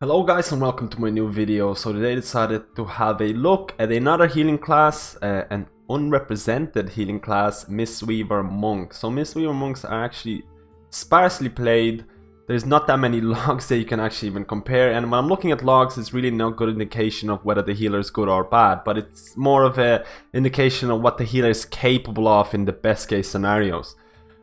Hello guys and welcome to my new video. So today I decided to have a look at another healing class, an unrepresented healing class, Mistweaver Monks. So Mistweaver Monks are actually sparsely played. There's not that many logs that you can actually even compare, and when I'm looking at logs it's really no good indication of whether the healer is good or bad, but it's more of an indication of what the healer is capable of in the best case scenarios.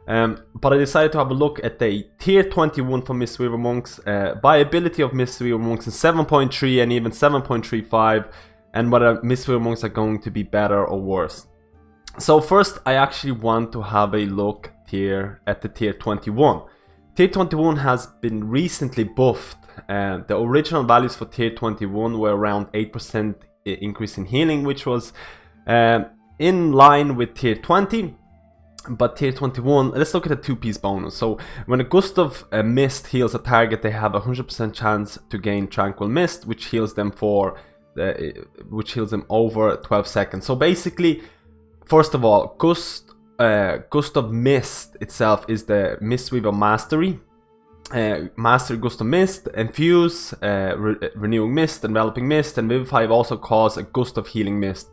But I decided to have a look at the tier 21 for Mistweaver Monks, viability of Mistweaver Monks in 7.3 and even 7.35, and whether Mistweaver Monks are going to be better or worse. So first I actually want to have a look here at the tier 21. Tier 21 has been recently buffed. The original values for tier 21 were around 8% increase in healing, which was in line with tier 20. But tier 21, let's look at the 2-piece bonus. So when a Gust of Mist heals a target, they have a 100% chance to gain Tranquil Mist, which heals them over 12 seconds. So basically, first of all, Gust of Mist itself is the Mistweaver Mastery. Mastery Gust of Mist, Infuse, Renewing Mist, Enveloping Mist, and Vivify also cause a Gust of Healing Mist,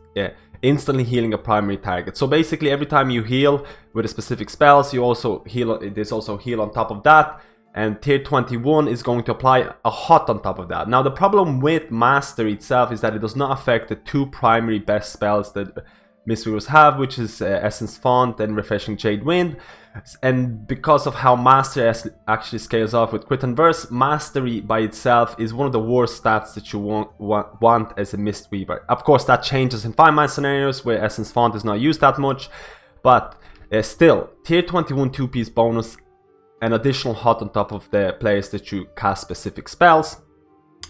instantly healing a primary target. So basically every time you heal with a specific spells, you also heal, there's also heal on top of that, and tier 21 is going to apply a hot on top of that. Now the problem with Mastery itself is that it does not affect the two primary best spells that Mistweavers have, which is Essence Font and Refreshing Jade Wind. And because of how Mastery actually scales off with Crit and Verse, Mastery by itself is one of the worst stats that you want as a Mistweaver. Of course that changes in 5-man scenarios where Essence Font is not used that much, but still, tier 21 2-piece bonus, an additional hot on top of the players that you cast specific spells.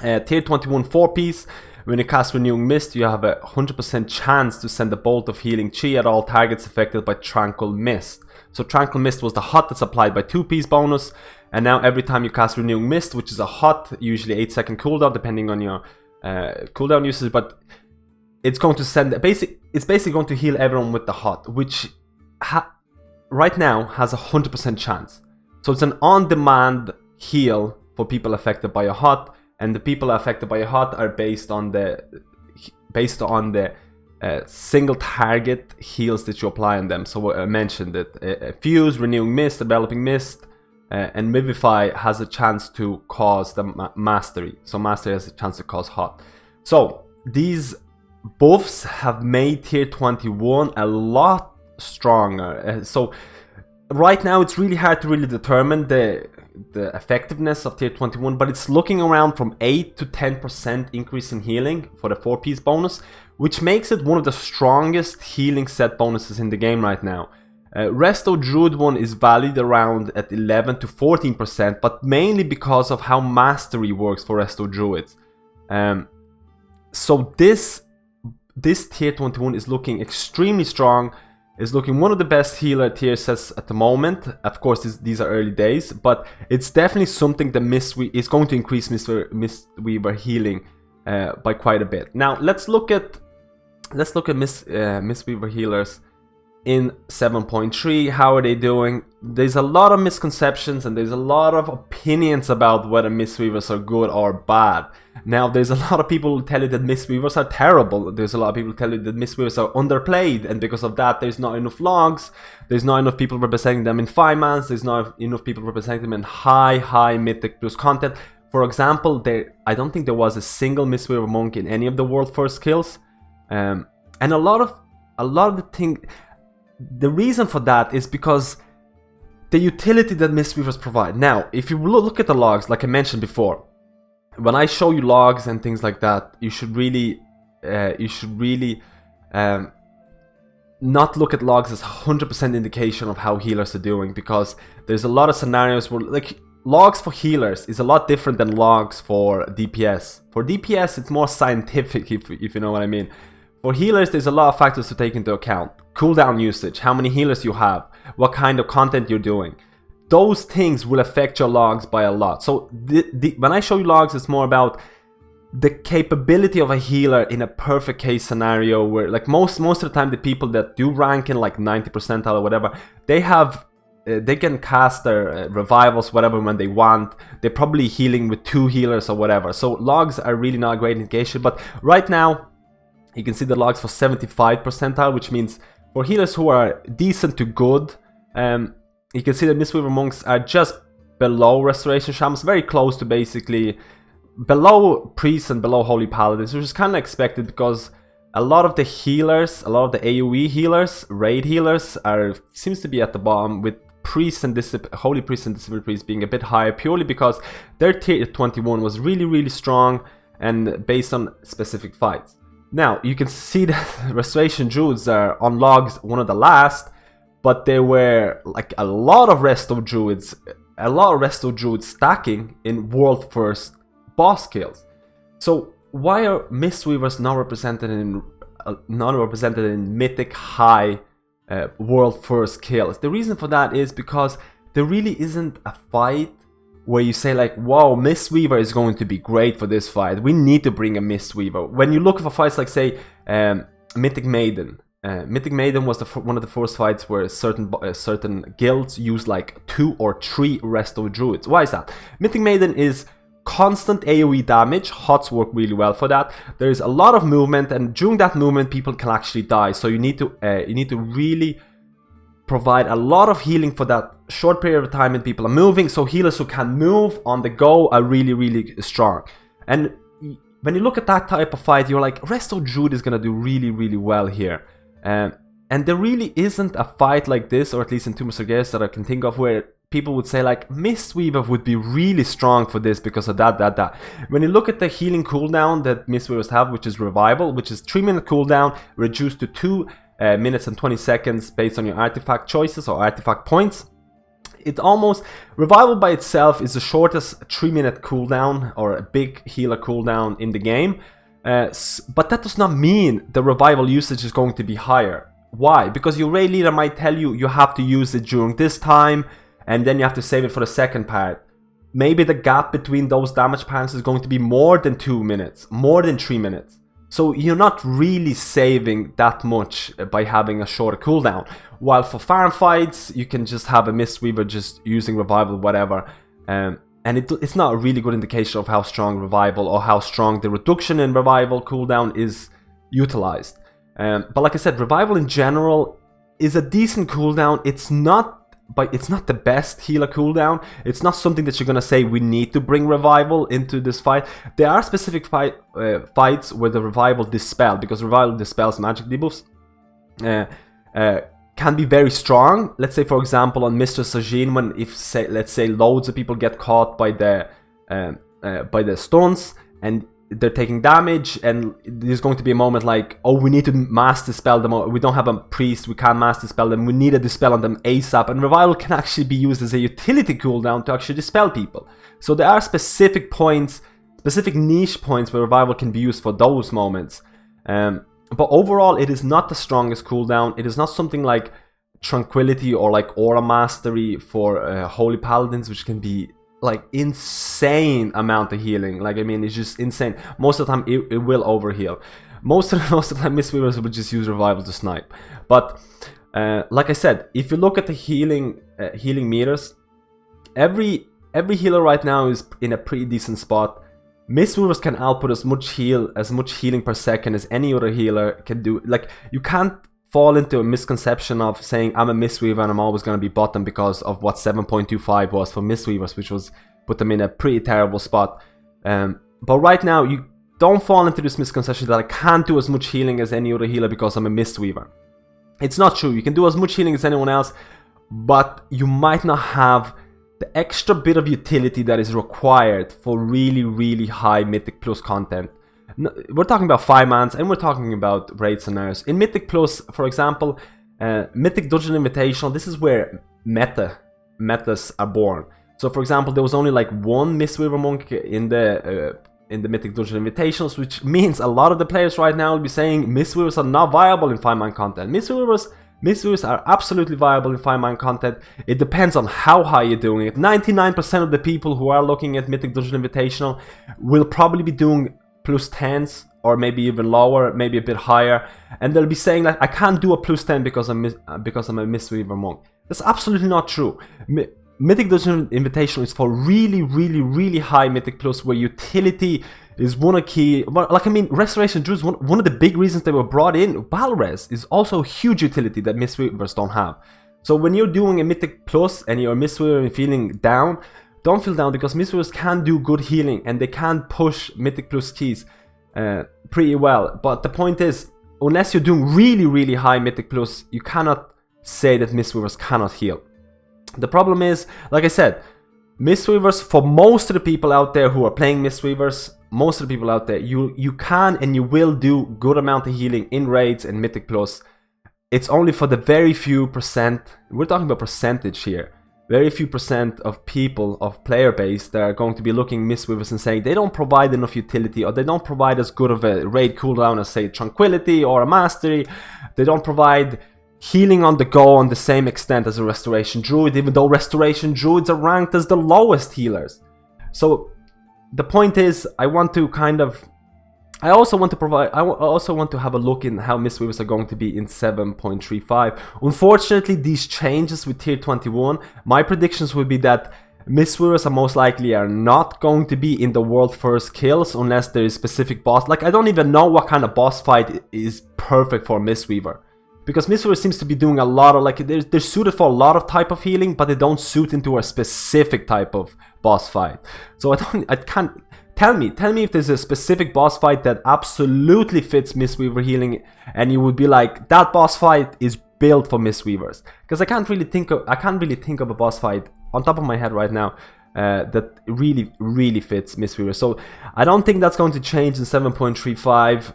Tier 21 4-piece, when you cast Renewing Mist, you have a 100% chance to send a bolt of healing chi at all targets affected by Tranquil Mist. So Tranquil Mist was the hot that's applied by 2-piece bonus, and now every time you cast Renewing Mist, which is a hot, usually 8-second cooldown depending on your cooldown usage, but it's going to send it's basically going to heal everyone with the hot, which right now has a 100% chance. So it's an on-demand heal for people affected by a hot, and the people affected by a hot are based on the single target heals that you apply on them. So I mentioned that Fuse, Renewing Mist, Enveloping Mist, and Vivify has a chance to cause the Mastery. So Mastery has a chance to cause hot. So these buffs have made tier 21 a lot stronger. So right now it's really hard to really determine the effectiveness of tier 21, but it's looking around from 8 to 10% increase in healing for the 4-piece bonus, which makes it one of the strongest healing set bonuses in the game right now. Resto Druid one is valued around at 11 to 14%, but mainly because of how Mastery works for Resto Druids. So this tier 21 is looking extremely strong. Is looking one of the best healer tier sets at the moment. Of course, these are early days, but it's definitely something that is going to increase Mistweaver healing by quite a bit. Now let's look at Mistweaver healers in 7.3. How are they doing? There's a lot of misconceptions and there's a lot of opinions about whether Mistweavers are good or bad. Now there's a lot of people who tell you that Mistweavers are terrible. There's a lot of people who tell you that Mistweavers are underplayed, and because of that there's not enough logs, there's not enough people representing them in 5-mans, there's not enough people representing them in high mythic plus content. For example, I don't think there was a single Mistweaver monk in any of the world first kills, and a lot of the reason for that is because the utility that Mistweavers provide. Now if you look at the logs, like I mentioned before, when I show you logs and things like that, you should really not look at logs as 100% indication of how healers are doing, because there's a lot of scenarios where, like, logs for healers is a lot different than logs for DPS. For DPS it's more scientific, if you know what I mean. For healers there's a lot of factors to take into account. Cooldown usage, how many healers you have, what kind of content you're doing. Those things will affect your logs by a lot. So when I show you logs, it's more about the capability of a healer in a perfect case scenario where, like, most of the time the people that do rank in like 90% or whatever, they have they can cast their revivals, whatever, when they want. They're probably healing with 2 healers or whatever. So logs are really not a great indication. But right now, you can see the logs for 75 percentile, which means for healers who are decent to good, you can see that Mistweaver monks are just below restoration shamans, very close to basically below priests and below holy paladins, which is kind of expected because a lot of the healers, a lot of the AoE healers, raid healers, seems to be at the bottom, with priests and holy priests and disciplined priests being a bit higher, purely because their tier 21 was really strong and based on specific fights. Now you can see that restoration druids are on logs one of the last, but there were like a lot of resto druids stacking in world first boss kills. So why are Mistweavers not represented in mythic high world first kills? The reason for that is because there really isn't a fight where you say like, wow, Mistweaver is going to be great for this fight, we need to bring a Mistweaver. When you look for fights like, say, Mythic Maiden. Mythic Maiden was one of the first fights where certain guilds use like 2 or 3 resto druids. Why is that? Mythic Maiden is constant AoE damage. HOTS work really well for that. There is a lot of movement, and during that movement people can actually die. So you need to really provide a lot of healing for that short period of time when people are moving. So healers who can move on the go are really strong. And when you look at that type of fight, you're like, Resto Druid is gonna do really well here. And there really isn't a fight like this, or at least in Tomb of Sargeras that I can think of, where people would say like, Mistweaver would be really strong for this because of that. When you look at the healing cooldown that Mistweavers have, which is Revival, which is 3-minute cooldown, reduced to 2 minutes and 20 seconds based on your artifact choices or artifact points. Revival by itself is the shortest 3-minute cooldown, or a big healer cooldown in the game. But that does not mean the revival usage is going to be higher. Why? Because your raid leader might tell you you have to use it during this time, and then you have to save it for the second part. Maybe the gap between those damage patterns is going to be more than 2 minutes, more than 3 minutes. So you're not really saving that much by having a shorter cooldown. While for farm fights, you can just have a Mistweaver just using revival, whatever. And it's not a really good indication of how strong revival, or how strong the reduction in revival cooldown is utilized. But like I said, revival in general is a decent cooldown. It's not the best healer cooldown. It's not something that you're gonna say we need to bring revival into this fight. There are specific fights where the revival dispel, because revival dispels magic debuffs, can be very strong. Let's say, for example, on Mr. Sajin, when let's say loads of people get caught by the stuns and they're taking damage, and there's going to be a moment like, oh, we need to mass dispel them, we don't have a priest, we can't mass dispel them, we need a dispel on them ASAP, and revival can actually be used as a utility cooldown to actually dispel people. So there are specific points, specific niche points where revival can be used for those moments. But overall, it is not the strongest cooldown. It is not something like Tranquility or like Aura Mastery for Holy Paladins, which can be like insane amount of healing. Like, I mean, it's just insane. Most of the time it will overheal. Most of the time Mistweavers will just use revival to snipe. But like I said, if you look at the healing meters, every healer right now is in a pretty decent spot. Mistweavers can output as much healing per second as any other healer can do. Like, you can't fall into a misconception of saying I'm a Mistweaver and I'm always going to be bottom because of what 7.25 was for Mistweavers, which was put them in a pretty terrible spot. But right now, you don't fall into this misconception that I can't do as much healing as any other healer because I'm a Mistweaver. It's not true. You can do as much healing as anyone else, but you might not have the extra bit of utility that is required for really high Mythic Plus content. We're talking about 5-mans and we're talking about raid scenarios. In Mythic Plus, for example, Mythic Dungeon Invitational, this is where metas are born. So for example, there was only like one Mistweaver monk in the Mythic Dungeon Invitationals, which means a lot of the players right now will be saying Mistweavers are not viable in 5-man content. Mistweavers are absolutely viable in 5-man content. It depends on how high you're doing it. 99% of the people who are looking at Mythic Dungeon Invitational will probably be doing plus 10s, or maybe even lower, maybe a bit higher, and they'll be saying like, I can't do a plus 10 because I'm a Mistweaver monk. That's absolutely not true. Mythic Dungeon Invitational is for really high Mythic Plus, where utility is one of key. Like, I mean, Restoration Druids, one of the big reasons they were brought in. Balres is also a huge utility that Mistweavers don't have. So when you're doing a Mythic Plus and you're Mistweaver and feeling down, don't feel down, because Mistweavers can do good healing and they can push Mythic Plus keys pretty well. But the point is, unless you're doing really high Mythic Plus, you cannot say that Mistweavers cannot heal. The problem is, like I said, Mistweavers, for most of the people out there who are playing Mistweavers, most of the people out there, you can and you will do good amount of healing in raids and Mythic Plus. It's only for the very few percent, we're talking about percentage here, very few percent of people, of player base, that are going to be looking Mistweavers and saying they don't provide enough utility, or they don't provide as good of a raid cooldown as, say, Tranquility or a Mastery. They don't provide healing on the go on the same extent as a Restoration Druid, even though Restoration Druids are ranked as the lowest healers. So the point is, I also want to have a look in how Mistweavers are going to be in 7.3.5. Unfortunately, these changes with tier 21, my predictions would be that Mistweavers are most likely not going to be in the world first kills unless there is specific boss. Like, I don't even know what kind of boss fight is perfect for Mistweaver. Because Mistweaver seems to be doing a lot of, like, they're suited for a lot of type of healing, but they don't suit into a specific type of boss fight. So I can't, tell me if there's a specific boss fight that absolutely fits Mistweaver healing, and you would be like, that boss fight is built for Mistweavers. Because I can't really think of a boss fight on top of my head right now that really fits Mistweaver. So I don't think that's going to change in 7.3.5.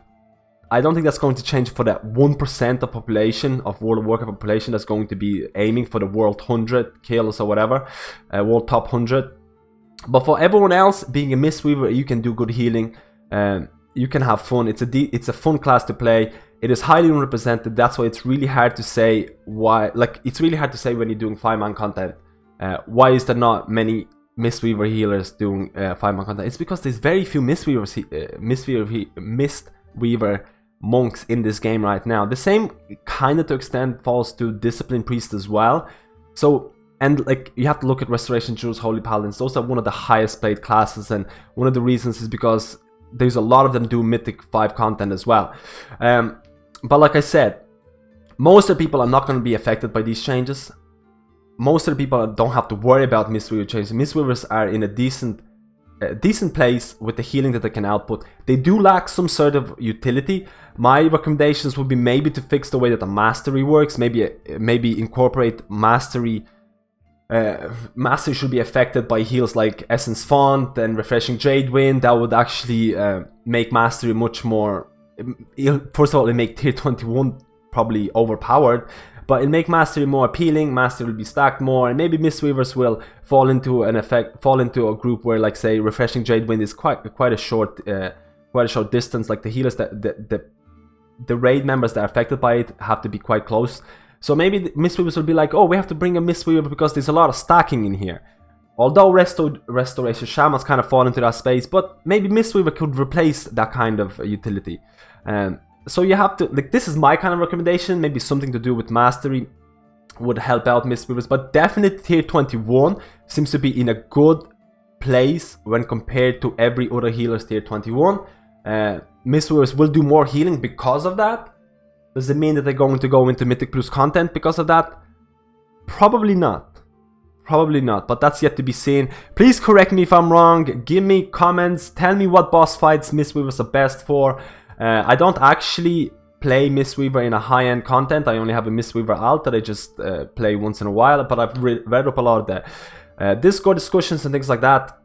I don't think that's going to change for that 1% of population, of World of Warcraft population, that's going to be aiming for the World 100 kills or whatever, World Top 100. But for everyone else, being a Mistweaver, you can do good healing, you can have fun. It's a fun class to play. It is highly unrepresented. That's why it's really hard to say why. Like, it's really hard to say when you're doing 5-man content. Why is there not many Mistweaver healers doing 5-man content? It's because there's very few Mistweaver monks in this game right now. The same kind of to extent falls to Discipline Priest as well. So, and like, you have to look at Restoration Druids, Holy Paladins. Those are one of the highest played classes, and one of the reasons is because there's a lot of them do Mythic 5 content as well. But like I said, most of the people are not going to be affected by these changes. Most of the people don't have to worry about Mistweaver changes. Mistweavers are in a decent place with the healing that they can output. They do lack some sort of utility. My recommendations would be maybe to fix the way that the mastery works. Maybe incorporate mastery. Mastery should be affected by heals like Essence Font and Refreshing Jadewind. That would actually make mastery much more. First of all, it make tier 21 probably overpowered, but it'll make mastery more appealing. Mastery will be stacked more, and maybe Mistweavers will fall into a group where, like, say, Refreshing Jadewind is quite a short distance. Like, the healers the raid members that are affected by it have to be quite close. So maybe Mistweavers will be like, oh, we have to bring a Mistweaver because there's a lot of stacking in here. Although Restoration Shamans kind of fall into that space, but maybe Mistweaver could replace that kind of utility. So you have to, like, this is my kind of recommendation. Maybe something to do with mastery would help out Mistweavers, but definitely tier 21 seems to be in a good place when compared to every other healer's tier 21. Mistweavers will do more healing because of that. Does it mean that they're going to go into Mythic Plus content because of that? Probably not. Probably not, but that's yet to be seen. Please correct me if I'm wrong. Give me comments. Tell me what boss fights Mistweavers are best for. I don't actually play Mistweaver in a high-end content. I only have a Mistweaver alt that I just play once in a while, but I've read up a lot of the Discord discussions and things like that.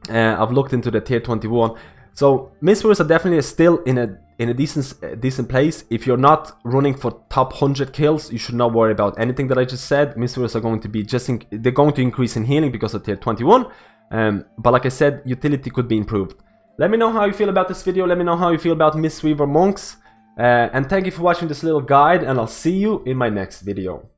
I've looked into the tier 21. So Mistweavers are definitely still in a decent place. If you're not running for top 100 kills, you should not worry about anything that I just said. Mistweavers are going to be they're going to increase in healing because of tier 21. But like I said, utility could be improved. Let me know how you feel about this video. Let me know how you feel about Mistweaver monks. And thank you for watching this little guide, and I'll see you in my next video.